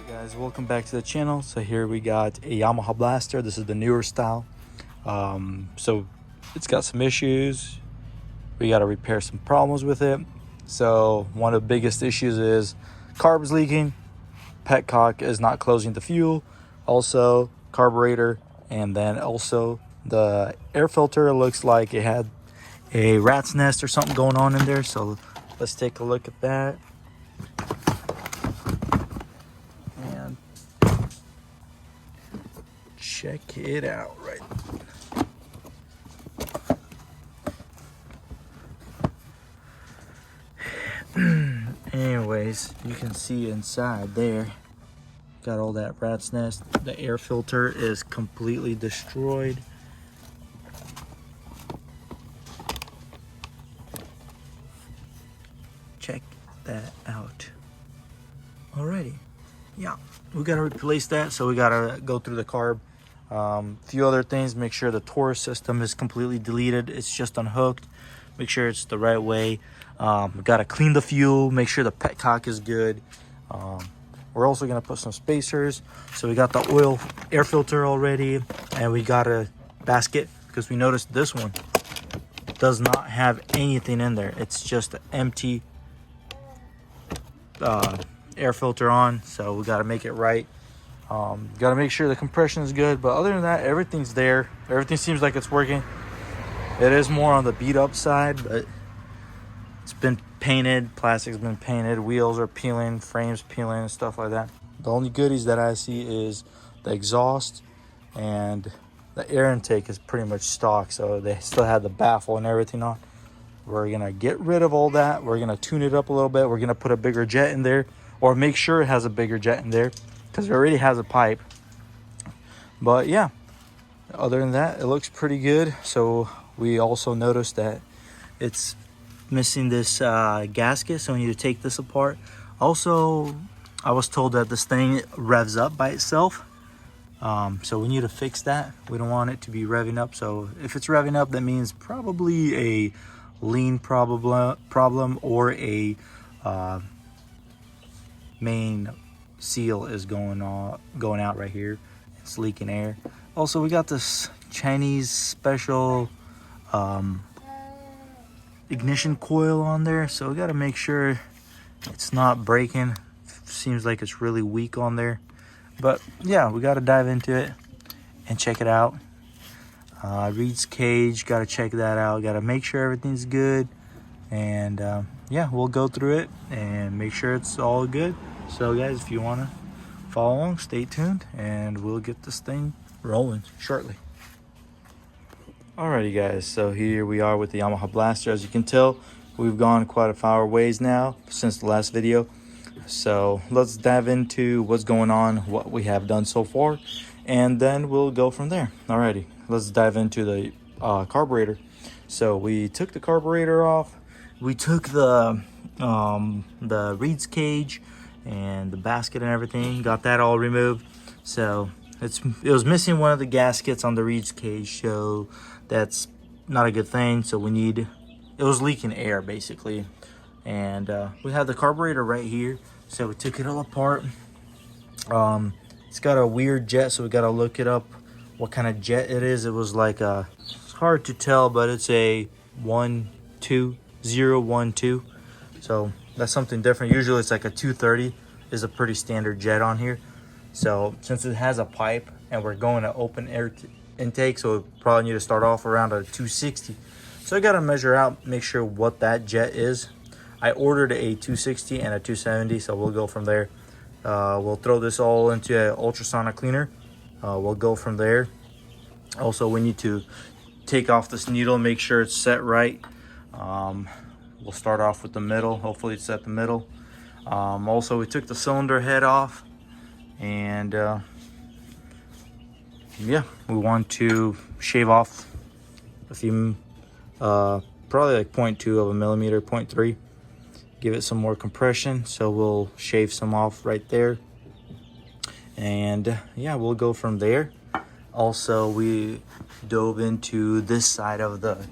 Guys, welcome back to the channel. So here we got a Yamaha Blaster. This is the newer style. So it's got some issues. We got to repair some problems with it. So one of the biggest issues is carb's leaking, petcock is not closing the fuel, also carburetor, and then also the air filter looks like it had a rat's nest or something going on in there. So let's take a look at that. And check it out right. Anyways, you can see inside there, got all that rat's nest. The air filter is completely destroyed. Check that out. Alrighty, yeah, we gotta replace that, so we gotta go through the carb. Few other things, make sure the Taurus system is completely deleted, it's just unhooked. Make sure it's the right way. We gotta clean the fuel, make sure the petcock is good. We're also gonna put some spacers. So we got the oil air filter already, and we got a basket because we noticed this one does not have anything in there. It's just an empty air filter on, so we got to make it right. Got to make sure the compression is good, but other than that, everything's there. Everything seems like it's working. It is more on the beat up side, but it's been painted, plastic's been painted, wheels are peeling, frames peeling and stuff like that. The only goodies that I see is the exhaust, and the air intake is pretty much stock, so they still have the baffle and everything on. We're gonna get rid of all that. We're gonna tune it up a little bit. We're gonna put a bigger jet in there, or make sure it has a bigger jet in there, because it already has a pipe. But yeah, other than that, it looks pretty good. So we also noticed that it's missing this gasket, so we need to take this apart. Also, I was told that this thing revs up by itself, so we need to fix that. We don't want it to be revving up. So if it's revving up, that means probably a lean problem or a main seal is going out right here. It's leaking air. Also, we got this Chinese special ignition coil on there, so we got to make sure it's not breaking. Seems like it's really weak on there, but yeah, we got to dive into it and check it out. Reed's cage, got to check that out. Got to make sure everything's good, and yeah, we'll go through it and make sure it's all good. So guys, if you want to follow along, stay tuned, and we'll get this thing rolling shortly. Alrighty guys, so here we are with the Yamaha Blaster. As you can tell, we've gone quite a far ways now since the last video. So let's dive into what's going on, what we have done so far, and then we'll go from there. Alrighty, let's dive into the carburetor. So we took the carburetor off. We took the Reed's cage and the basket and everything, got that all removed. So it was missing one of the gaskets on the Reed's cage, so that's not a good thing. So it was leaking air basically, and we have the carburetor right here, so we took it all apart. It's got a weird jet, so we got to look it up what kind of jet it is. It was like it's hard to tell, but it's a 12012, so that's something different. Usually it's like a 230 is a pretty standard jet on here. So since it has a pipe and we're going to open air intake, so we probably need to start off around a 260. So I got to measure out, make sure what that jet is. I ordered a 260 and a 270, so we'll go from there. We'll throw this all into an ultrasonic cleaner. We'll go from there. Also, we need to take off this needle, make sure it's set right. We'll start off with the middle. Hopefully it's at the middle. Also, we took the cylinder head off, and yeah, we want to shave off a few, probably like 0.2 of a millimeter, 0.3. Give it some more compression, so we'll shave some off right there, and yeah, we'll go from there. Also, we dove into this side of the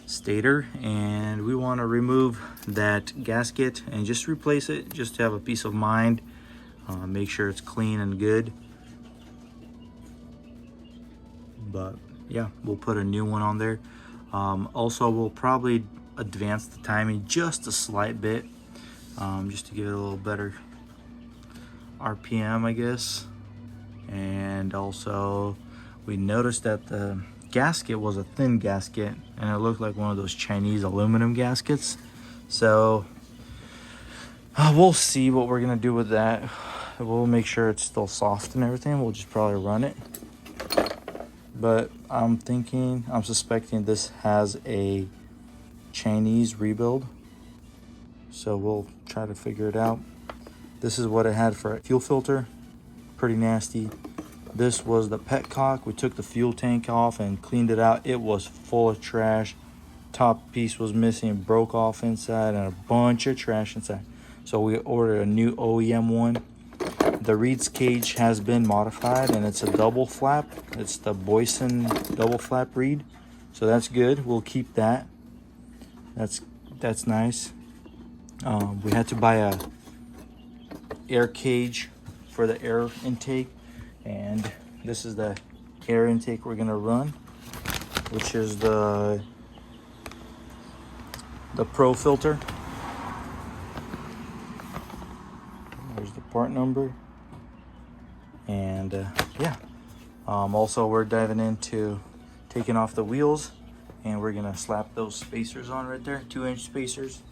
stator, and we want to remove that gasket and just replace it, just to have a peace of mind. make sure it's clean and good. But yeah, we'll put a new one on there. Also, we'll probably advance the timing just a slight bit, just to give it a little better RPM, I guess. And also, we noticed that the gasket was a thin gasket, and it looked like one of those Chinese aluminum gaskets. So we'll see what we're gonna do with that. We'll make sure it's still soft and everything. We'll just probably run it. But I'm suspecting this has a Chinese rebuild. So we'll try to figure it out. This is what it had for a fuel filter. Pretty nasty. This was the petcock. We took the fuel tank off and cleaned it out. It was full of trash. Top piece was missing, broke off inside, and a bunch of trash inside. So we ordered a new OEM one. The reeds cage has been modified, and it's a double flap. It's the Boyson double flap reed, so that's good. We'll keep that. That's nice. We had to buy a air cage for the air intake, and this is the air intake we're gonna run, which is the Pro filter. There's the part number. And yeah, also we're diving into taking off the wheels, and we're gonna slap those spacers on right there, 2-inch spacers,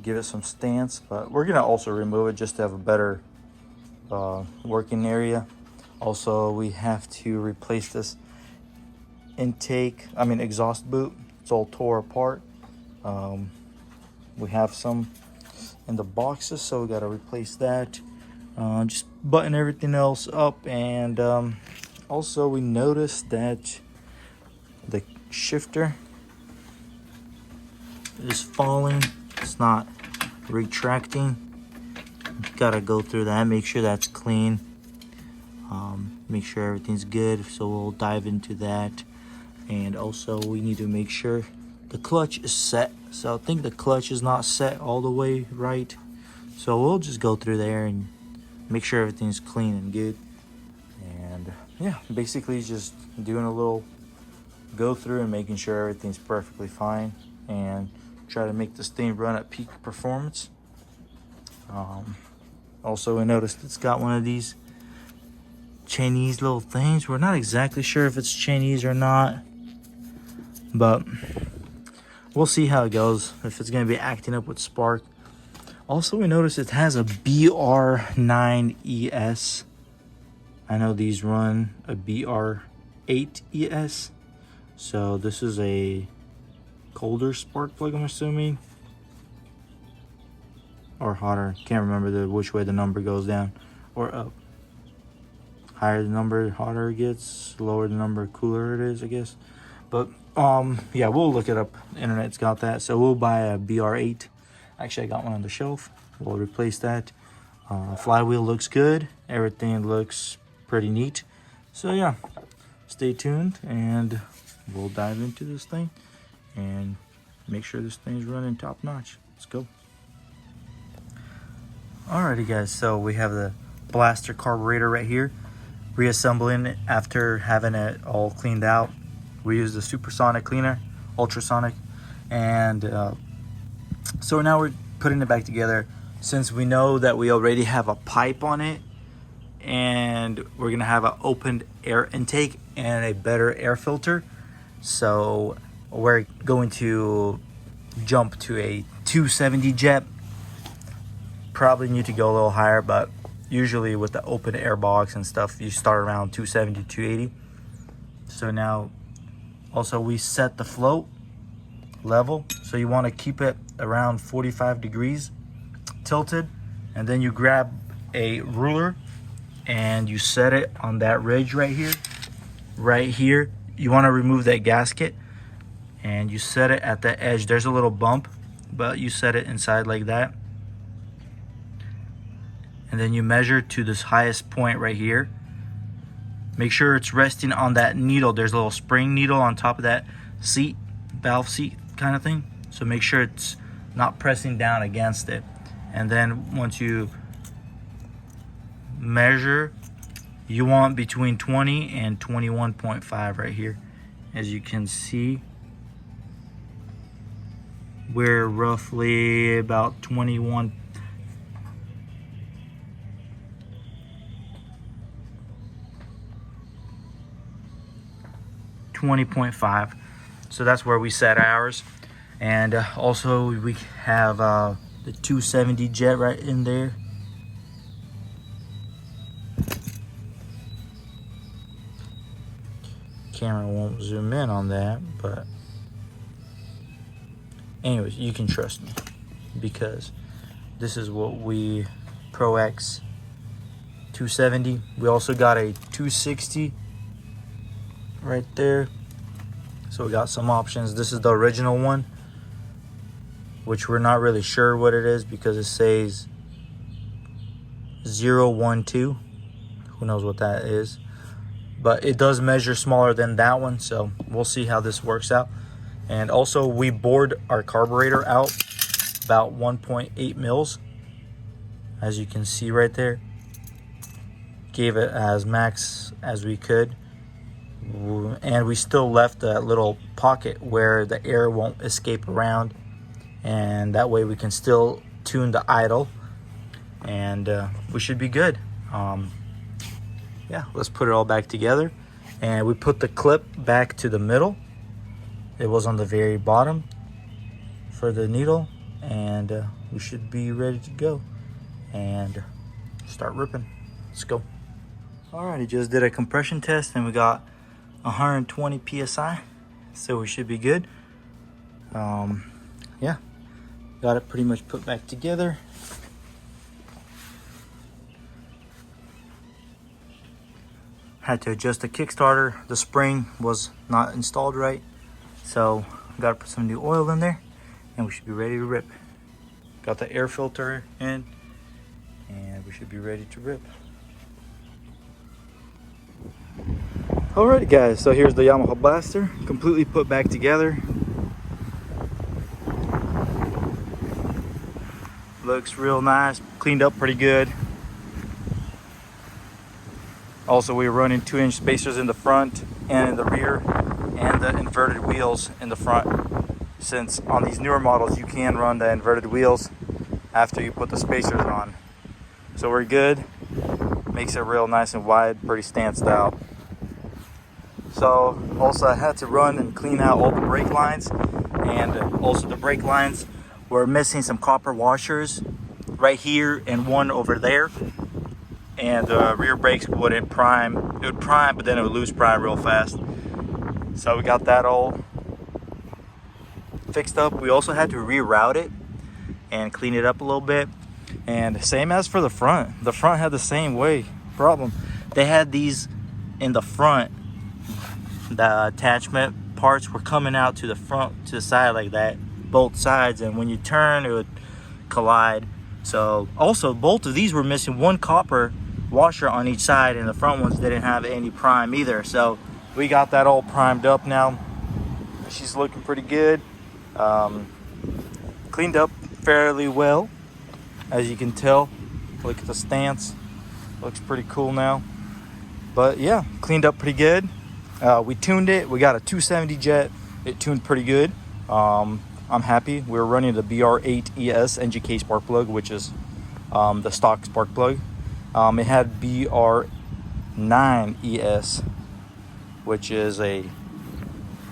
give it some stance. But we're gonna also remove it just to have a better working area. Also, we have to replace this exhaust boot. It's all tore apart. We have some in the boxes, so we got to replace that. Just button everything else up. And also we noticed that the shifter is falling. It's not retracting. Gotta go through that, make sure that's clean, make sure everything's good. So we'll dive into that. And also we need to make sure the clutch is set. So I think the clutch is not set all the way right, so we'll just go through there and make sure everything's clean and good. And yeah, basically just doing a little go through and making sure everything's perfectly fine, and try to make this thing run at peak performance. Also, we noticed it's got one of these Chinese little things. We're not exactly sure if it's Chinese or not, but we'll see how it goes, if it's going to be acting up with spark. Also, we noticed it has a BR9ES. I know these run a BR8ES. So this is a colder spark plug, I'm assuming. Or hotter. Can't remember which way the number goes down or up. Higher the number, hotter it gets. Lower the number, cooler it is, I guess. But yeah, we'll look it up. The internet's got that. So we'll buy a BR8. Actually, I got one on the shelf. We'll replace that. Flywheel looks good. Everything looks pretty neat. So yeah, stay tuned and we'll dive into this thing and make sure this thing's running top notch. Let's go. Alrighty guys, so we have the blaster carburetor right here. Reassembling it after having it all cleaned out. We use the supersonic cleaner, ultrasonic, and so now we're putting it back together. Since we know that we already have a pipe on it, and we're gonna have an opened air intake and a better air filter, so we're going to jump to a 270 jet. Probably need to go a little higher, but usually with the open air box and stuff, you start around 270, 280. So now also we set the float level, so you want to keep it around 45 degrees tilted, and then you grab a ruler and you set it on that ridge right here. You want to remove that gasket and you set it at the edge. There's a little bump, but you set it inside like that, and then you measure to this highest point right here. Make sure it's resting on that needle. There's a little spring needle on top of that seat, valve seat kind of thing. So make sure it's not pressing down against it. And then once you measure, you want between 20 and 21.5 right here. As you can see, we're roughly about 20.5. So that's where we set ours. And also we have the 270 jet right in there. Camera won't zoom in on that, but anyways, you can trust me because this is what we Pro X 270. We also got a 260 right there. So we got some options. This is the original one, which we're not really sure what it is because it says 012. Who knows what that is? But it does measure smaller than that one, so we'll see how this works out. And also we bored our carburetor out about 1.8 mils, as you can see right there. Gave it as max as we could, and we still left that little pocket where the air won't escape around, and that way we can still tune the idle, and we should be good. Yeah, let's put it all back together. And we put the clip back to the middle. It was on the very bottom for the needle, and we should be ready to go and start ripping. Let's go. All right, I just did a compression test and we got 120 psi, so we should be good. Yeah, got it pretty much put back together. Had to adjust the Kickstarter. The spring was not installed right, so got to put some new oil in there and we should be ready to rip. Got the air filter in and we should be ready to rip. Alright guys, so here's the Yamaha Blaster, completely put back together. Looks real nice, cleaned up pretty good. Also, we were running 2-inch spacers in the front and in the rear, and the inverted wheels in the front. Since on these newer models, you can run the inverted wheels after you put the spacers on. So we're good. Makes it real nice and wide, pretty stanced out. So also I had to run and clean out all the brake lines, and also the brake lines were missing some copper washers right here and one over there. And the rear brakes wouldn't prime. It would prime, but then it would lose prime real fast. So we got that all fixed up. We also had to reroute it and clean it up a little bit. And same as for the front. The front had the same problem. They had these in the front. The attachment parts were coming out to the front, to the side like that, both sides. And when you turn, it would collide. So also both of these were missing one copper washer on each side, and the front ones didn't have any prime either. So we got that all primed up now. She's looking pretty good. Cleaned up fairly well, as you can tell. Look at the stance, looks pretty cool now. But yeah, cleaned up pretty good. We tuned it. We got a 270 jet. It tuned pretty good. I'm happy. We're running the BR8 ES NGK spark plug, which is the stock spark plug. It had BR9 ES, which is a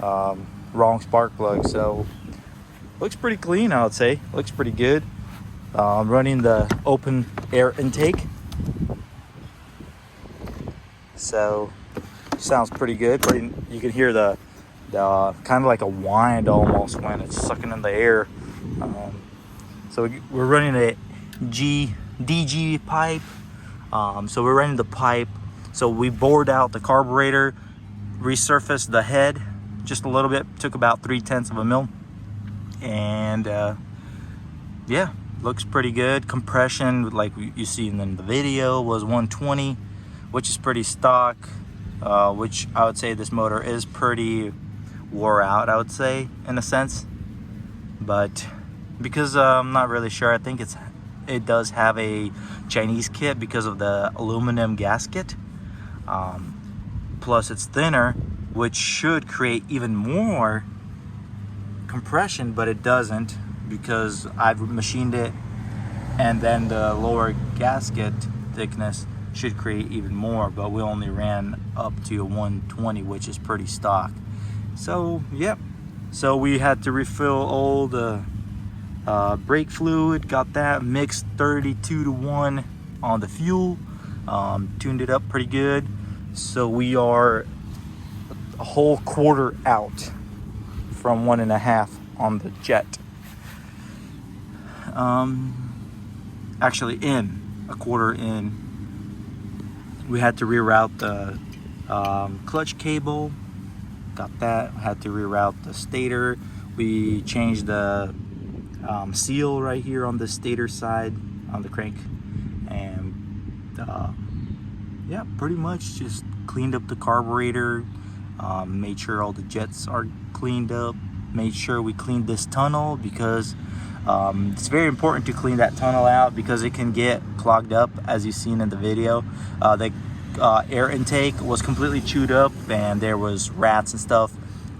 wrong spark plug. So looks pretty clean, I would say. Looks pretty good. I'm running the open air intake, so sounds pretty good. But you can hear the kind of like a wind almost when it's sucking in the air. So we're running a DG pipe. So we're running the pipe. So we bored out the carburetor, resurfaced the head just a little bit, took about 0.3 of a mil, and yeah, looks pretty good. Compression, like you see in the video, was 120, which is pretty stock, which I would say this motor is pretty wore out, I would say, in a sense. But because I'm not really sure, I think it's it does have a Chinese kit because of the aluminum gasket. Plus it's thinner, which should create even more compression, but it doesn't because I've machined it, and then the lower gasket thickness should create even more, but we only ran up to 120, which is pretty stock. So yep, so we had to refill all the brake fluid, got that mixed 32-to-1 on the fuel, tuned it up pretty good. So we are a whole quarter out from 1.5 on the jet. Actually in a quarter in. We had to reroute the clutch cable, got that. Had to reroute the stator. We changed the seal right here on the stator side on the crank, and yeah, pretty much just cleaned up the carburetor, made sure all the jets are cleaned up, made sure we cleaned this tunnel because it's very important to clean that tunnel out because it can get clogged up, as you've seen in the video. The air intake was completely chewed up and there was rats and stuff,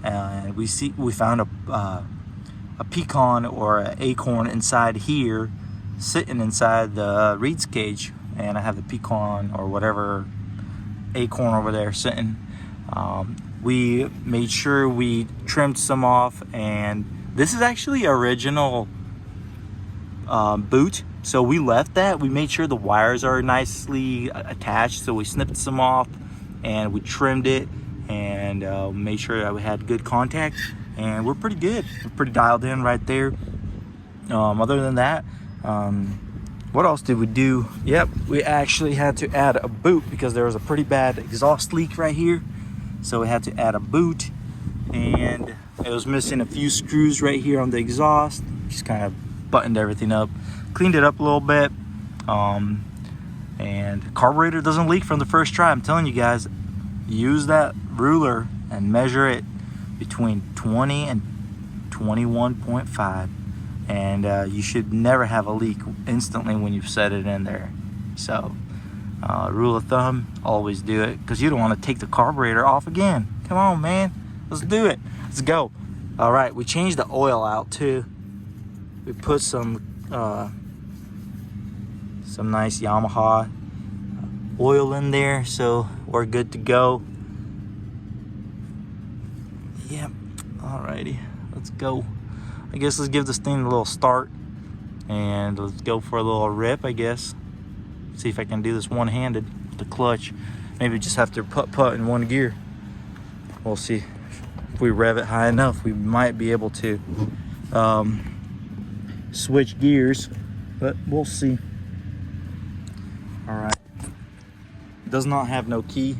and we found a pecan or an acorn inside here, sitting inside the reeds cage, and I have the pecan or whatever acorn over there sitting. We made sure we trimmed some off, and this is actually original boot, so we left that. We made sure the wires are nicely attached, so we snipped some off and we trimmed it and made sure that we had good contact, and we're pretty good. We're pretty dialed in right there. Other than that, what else did we do? Yep, we actually had to add a boot because there was a pretty bad exhaust leak right here, so we had to add a boot, and it was missing a few screws right here on the exhaust. Just kind of buttoned everything up, cleaned it up a little bit, and carburetor doesn't leak from the first try. I'm telling you guys, use that ruler and measure it between 20 and 21.5, and you should never have a leak instantly when you've set it in there. So rule of thumb, always do it, because you don't want to take the carburetor off again. Come on, man, let's do it. Let's go. All right, we changed the oil out too. We put some nice Yamaha oil in there, so we're good to go. Yep. Alrighty, let's go. I guess let's give this thing a little start, and let's go for a little rip, I guess. See if I can do this one-handed with the clutch. Maybe just have to putt in one gear. We'll see. If we rev it high enough, we might be able to switch gears, but we'll see. All right, does not have no key,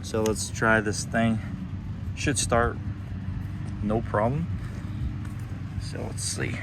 so let's try this thing. Should start no problem, so let's see.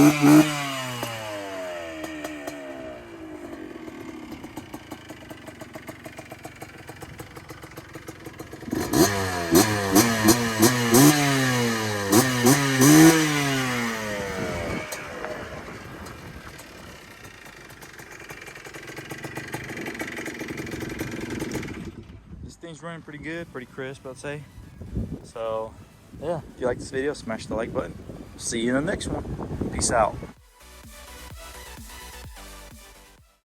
This thing's running pretty good, pretty crisp, I'd say. So yeah, if you like this video, smash the like button. See you in the next one. Peace out.